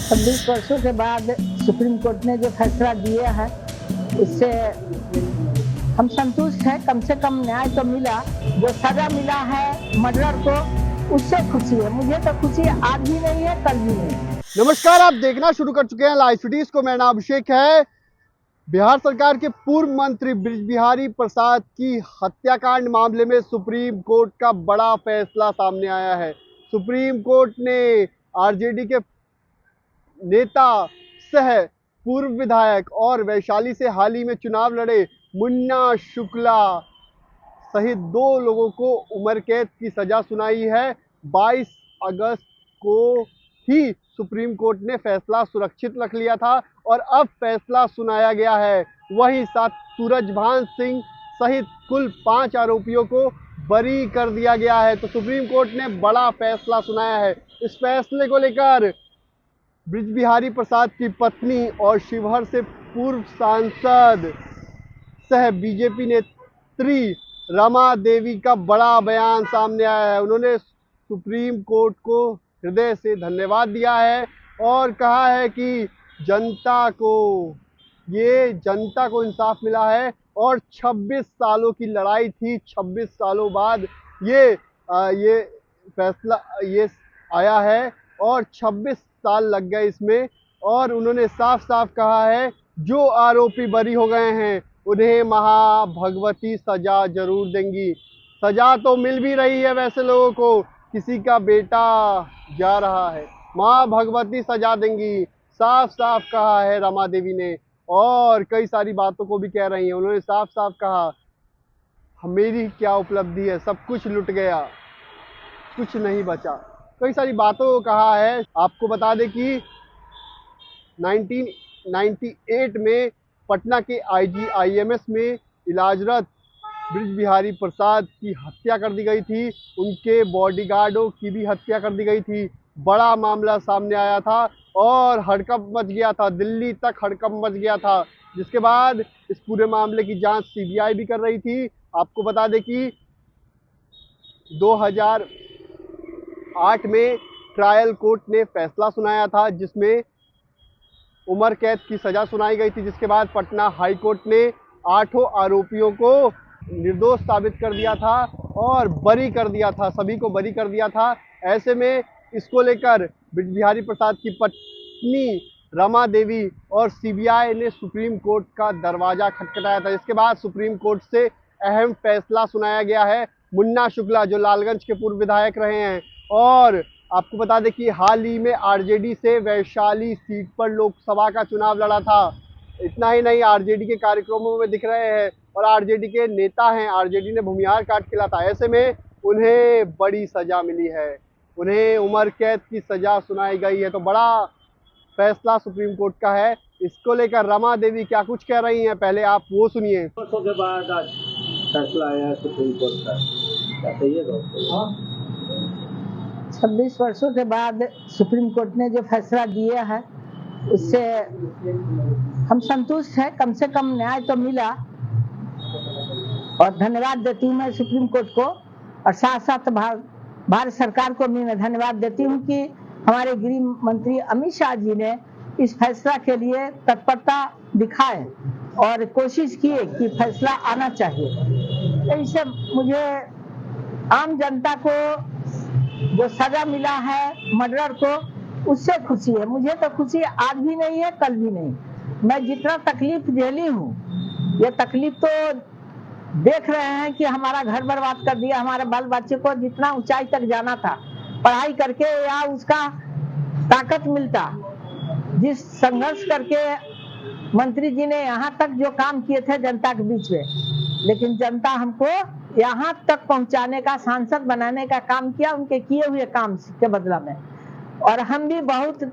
26 वर्षों के बाद सुप्रीम कोर्ट ने जो फैसला दिया है उससे हम संतुष्ट हैं। कम से कम न्याय तो मिला। जो सजा मिला है मर्डर को उससे खुशी है। मुझे तो खुशी आज भी नहीं है, कल भी नहीं। नमस्कार, आप देखना शुरू कर चुके हैं लाइव सिटीज को। मेरा नाम अभिषेक है। बिहार सरकार के पूर्व मंत्री बृज बिहारी प्रसाद की हत्याकांड मामले में सुप्रीम कोर्ट का बड़ा फैसला सामने आया है। सुप्रीम कोर्ट ने आरजेडी के नेता सह पूर्व विधायक और वैशाली से हाल ही में चुनाव लड़े मुन्ना शुक्ला सहित 2 लोगों को उम्र कैद की सजा सुनाई है। 22 अगस्त को ही सुप्रीम कोर्ट ने फैसला सुरक्षित रख लिया था और अब फैसला सुनाया गया है। वहीं साथ सूरजभान सिंह सहित कुल 5 आरोपियों को बरी कर दिया गया है। तो सुप्रीम कोर्ट ने बड़ा फैसला सुनाया है। इस फैसले को लेकर बृज बिहारी प्रसाद की पत्नी और शिवहर से पूर्व सांसद सह बीजेपी नेत्री रमा देवी का बड़ा बयान सामने आया है। उन्होंने सुप्रीम कोर्ट को हृदय से धन्यवाद दिया है और कहा है कि जनता को इंसाफ मिला है और 26 सालों की लड़ाई थी। 26 सालों बाद ये फैसला आया है और 26 साल लग गए इसमें। और उन्होंने साफ साफ कहा है जो आरोपी बरी हो गए हैं उन्हें महाभगवती सजा जरूर देंगी। सजा तो मिल भी रही है वैसे लोगों को। किसी का बेटा जा रहा है, माँ भगवती सजा देंगी, साफ साफ कहा है रमा देवी ने। और कई सारी बातों को भी कह रही हैं। उन्होंने साफ साफ कहा मेरी क्या उपलब्धि है, सब कुछ लुट गया, कुछ नहीं बचा। कई सारी बातों को कहा है। आपको बता दें कि 1998 में पटना के IGIMS में इलाजरत बृज बिहारी प्रसाद की हत्या कर दी गई थी। उनके बॉडीगार्डों की भी हत्या कर दी गई थी। बड़ा मामला सामने आया था और हड़कंप मच गया था, दिल्ली तक हड़कंप मच गया था। जिसके बाद इस पूरे मामले की जांच CBI भी कर रही थी। आपको बता दें कि 2008 में ट्रायल कोर्ट ने फैसला सुनाया था जिसमें उम्र कैद की सजा सुनाई गई थी। जिसके बाद पटना हाई कोर्ट ने 8 आरोपियों को निर्दोष साबित कर दिया था और बरी कर दिया था, सभी को बरी कर दिया था। ऐसे में इसको लेकर बृज बिहारी प्रसाद की पत्नी रमा देवी और CBI ने सुप्रीम कोर्ट का दरवाजा खटखटाया था। इसके बाद सुप्रीम कोर्ट से अहम फैसला सुनाया गया है। मुन्ना शुक्ला जो लालगंज के पूर्व विधायक रहे हैं और आपको बता दें कि हाल ही में RJD से वैशाली सीट पर लोकसभा का चुनाव लड़ा था। इतना ही नहीं, RJD के कार्यक्रमों में दिख रहे हैं और RJD के नेता हैं। RJD ने भूमिहार काट खेला था। ऐसे में उन्हें बड़ी सजा मिली है, उन्हें उम्र कैद की सजा सुनाई गई है। तो बड़ा फैसला सुप्रीम कोर्ट का है। इसको लेकर रमा देवी क्या कुछ कह रही हैं, पहले आप वो सुनिए। वर्षों के बाद आज फैसला आया है सुप्रीम कोर्ट का, क्या कहिएगा? 26 वर्षों के बाद सुप्रीम कोर्ट ने जो फैसला दिया है उससे हम संतुष्ट हैं। कम से कम न्याय तो मिला और धन्यवाद देती हूँ मैं सुप्रीम कोर्ट को। और साथ साथ भारत सरकार को भी मैं धन्यवाद देती हूँ कि हमारे गृह मंत्री अमित शाह जी ने इस फैसला के लिए तत्परता दिखाए और कोशिश किए कि फैसला आना चाहिए। इससे मुझे आम जनता को जो सजा मिला है मर्डर को उससे खुशी है। मुझे तो खुशी आज भी नहीं है, कल भी नहीं। मैं जितना तकलीफ झेली हूँ, ये तकलीफ तो देख रहे हैं कि हमारा घर बर्बाद कर दिया। हमारे बाल बच्चे को जितना ऊंचाई तक जाना था पढ़ाई करके या उसका ताकत मिलता, जिस संघर्ष करके मंत्री जी ने यहाँ तक जो काम किए थे जनता के बीच में, लेकिन जनता हमको यहाँ तक पहुँचाने का, सांसद बनाने का काम किया उनके किए हुए काम के बदला में। और हम भी बहुत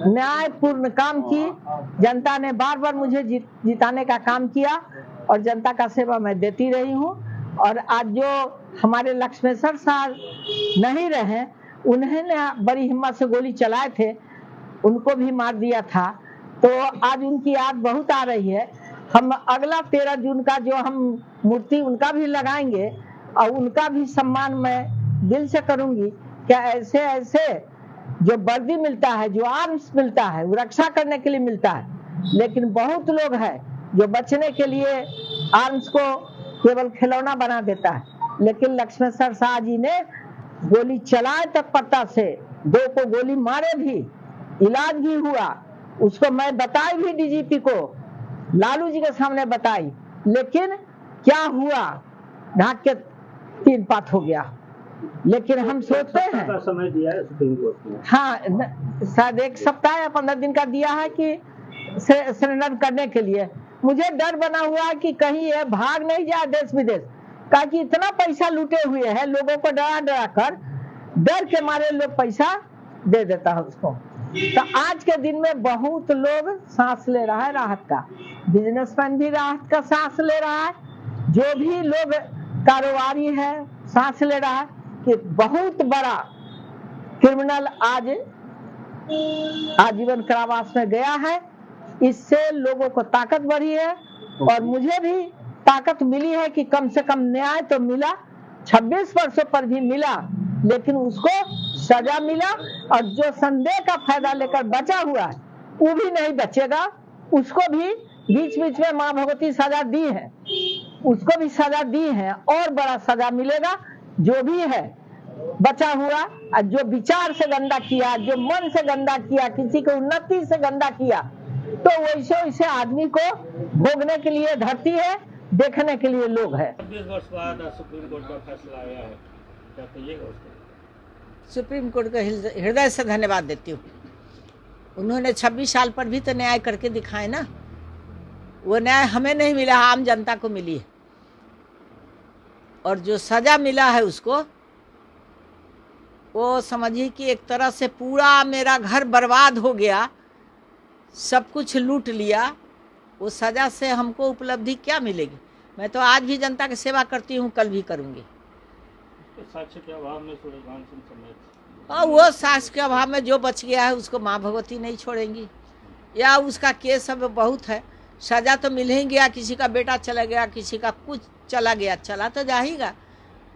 न्यायपूर्ण काम की। जनता ने बार बार मुझे जिताने का काम किया और जनता का सेवा मैं देती रही हूँ। और आज जो हमारे लक्ष्मेश्वर साहब नहीं रहे, उन्होंने बड़ी हिम्मत से गोली चलाए थे, उनको भी मार दिया था। तो आज उनकी याद बहुत आ रही है। हम अगला 13 जून का जो हम मूर्ति उनका भी लगाएंगे और उनका भी सम्मान मैं दिल से करूंगी। क्या ऐसे ऐसे जो वर्दी मिलता है, जो आर्म्स मिलता है, वो रक्षा करने के लिए मिलता है। लेकिन बहुत लोग हैं जो बचने के लिए आर्म्स को केवल खिलौना बना देता है। लेकिन लक्ष्मेश्वर शाह जी ने गोली चलाए तत्परता से, 2 को गोली मारे भी, इलाज भी हुआ। उसको मैं बताई भी डीजीपी को, लालू जी के सामने बताई, लेकिन क्या हुआ, ढाक के 3 पात हो गया। लेकिन हम सोचते हैं का समय दिया है सुप्रीम कोर्ट ने। हाँ, शायद 1 सप्ताह या 15 दिन का दिया है कि सरेंडर करने के लिए। मुझे डर बना हुआ है कि कहीं ये भाग नहीं जाए देश विदेश, ताकि इतना पैसा लूटे हुए हैं, लोगों को डरा डरा कर, डर के मारे लोग पैसा दे देता है उसको। तो आज के दिन में बहुत लोग सांस ले रहा है राहत का, बिजनेसमैन भी राहत का सांस ले रहा है, जो भी लोग कारोबारी है सांस ले रहा है कि बहुत बड़ा क्रिमिनल आज आजीवन कारावास में गया है। इससे लोगों को ताकत बढ़ी है और मुझे भी ताकत मिली है कि कम से कम न्याय तो मिला, 26 वर्षों पर भी मिला, लेकिन उसको सजा मिला। और जो संदेह का फायदा लेकर बचा हुआ है वो भी नहीं बचेगा, उसको भी बीच बीच में माँ भगवती सजा दी है, उसको भी सजा दी है और बड़ा सजा मिलेगा। जो भी है बचा हुआ, जो विचार से गंदा किया, जो मन से गंदा किया, किसी को उन्नति से गंदा किया, तो वैसे वैसे आदमी को भोगने के लिए धरती है, देखने के लिए लोग है। 26 वर्ष बाद सुप्रीम कोर्ट का फैसला आया है, क्या कहिएगा उसको? सुप्रीम कोर्ट को हृदय से धन्यवाद देती हूँ। उन्होंने 26 साल पर भी तो न्याय करके दिखाए ना। वो न्याय हमें नहीं मिला, आम जनता को मिली है। और जो सजा मिला है उसको, वो समझिए कि एक तरह से पूरा मेरा घर बर्बाद हो गया, सब कुछ लूट लिया। वो सजा से हमको उपलब्धि क्या मिलेगी? मैं तो आज भी जनता की सेवा करती हूँ, कल भी करूँगी। साक्ष्य के अभाव में सूरजभान सिंह समेत, और वो साक्ष्य के अभाव में जो बच गया है उसको माँ भगवती नहीं छोड़ेंगी, या उसका केस अब बहुत है, सजा तो मिल ही गया। किसी का बेटा चला गया, किसी का कुछ चला गया, चला तो जाएगा,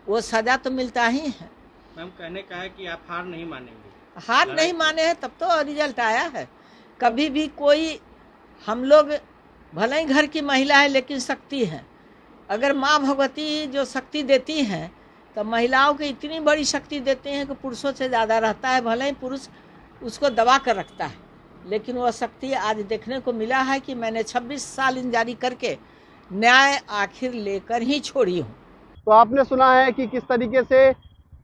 वो सजा तो मिलता ही है। मैम, कहने का है कि आप हार नहीं मानेंगे। हार नहीं माने हैं तब तो रिजल्ट आया है। कभी भी कोई, हम लोग भले ही घर की महिला है लेकिन शक्ति है। अगर माँ भगवती जो शक्ति देती हैं तो महिलाओं को इतनी बड़ी शक्ति देते हैं कि पुरुषों से ज़्यादा रहता है। भले ही पुरुष उसको दबा कर रखता है, लेकिन वह शक्ति आज देखने को मिला है कि मैंने 26 साल इंतजारी करके न्याय आखिर लेकर ही छोड़ी हूँ। तो आपने सुना है कि किस तरीके से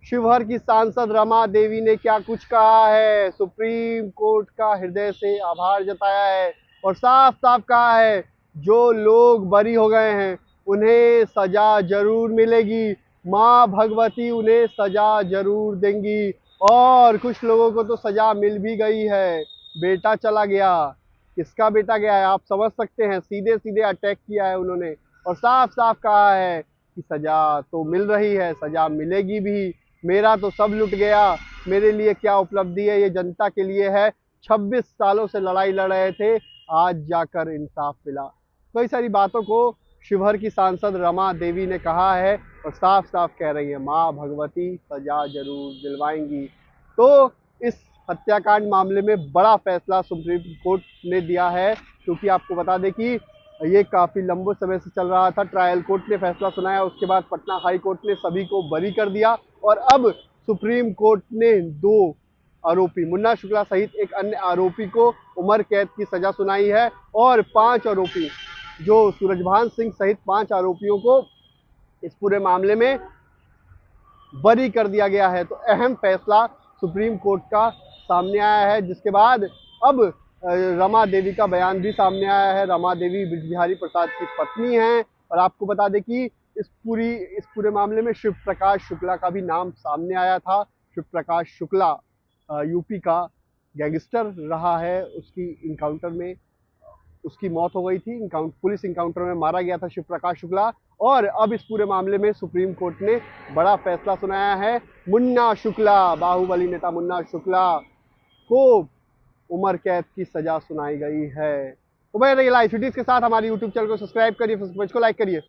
शिवहर की सांसद रमा देवी ने क्या कुछ कहा है, सुप्रीम कोर्ट का हृदय से आभार जताया है और साफ साफ कहा है जो लोग बरी हो गए हैं उन्हें सजा जरूर मिलेगी, माँ भगवती उन्हें सजा जरूर देंगी। और कुछ लोगों को तो सजा मिल भी गई है, बेटा चला गया। किसका बेटा गया है आप समझ सकते हैं, सीधे सीधे अटैक किया है उन्होंने और साफ साफ कहा है कि सजा तो मिल रही है, सजा मिलेगी भी। मेरा तो सब लुट गया, मेरे लिए क्या उपलब्धि है, ये जनता के लिए है। 26 सालों से लड़ाई लड़ रहे थे, आज जाकर इंसाफ मिला। कई सारी बातों को शिवहर की सांसद रमा देवी ने कहा है और साफ साफ कह रही है माँ भगवती सजा जरूर दिलवाएंगी। तो इस हत्याकांड मामले में बड़ा फैसला सुप्रीम कोर्ट ने दिया है, क्योंकि आपको बता दें कि ये काफ़ी लंबे समय से चल रहा था। ट्रायल कोर्ट ने फैसला सुनाया, उसके बाद पटना हाई कोर्ट ने सभी को बरी कर दिया और अब सुप्रीम कोर्ट ने 2 आरोपी मुन्ना शुक्ला सहित एक अन्य आरोपी को उम्र कैद की सजा सुनाई है और 5 आरोपी जो सूरजभान सिंह सहित 5 आरोपियों को इस पूरे मामले में बरी कर दिया गया है। तो अहम फैसला सुप्रीम कोर्ट का सामने आया है, जिसके बाद अब रमा देवी का बयान भी सामने आया है। रमा देवी ब्रिज बिहारी प्रसाद की पत्नी हैं और आपको बता दें कि इस पूरे मामले में शिव प्रकाश शुक्ला का भी नाम सामने आया था। शिव प्रकाश शुक्ला यूपी का गैंगस्टर रहा है, उसकी इनकाउंटर में उसकी मौत हो गई थी, पुलिस इनकाउंटर में मारा गया था शिव प्रकाश शुक्ला। और अब इस पूरे मामले में सुप्रीम कोर्ट ने बड़ा फैसला सुनाया है। मुन्ना शुक्ला, बाहुबली नेता मुन्ना शुक्ला को उम्र कैद की सजा सुनाई गई है। तो बने रहिए लाइव सिटीज के साथ, हमारी यूट्यूब चैनल को सब्सक्राइब करिए, फेसबुक पेज को लाइक करिए।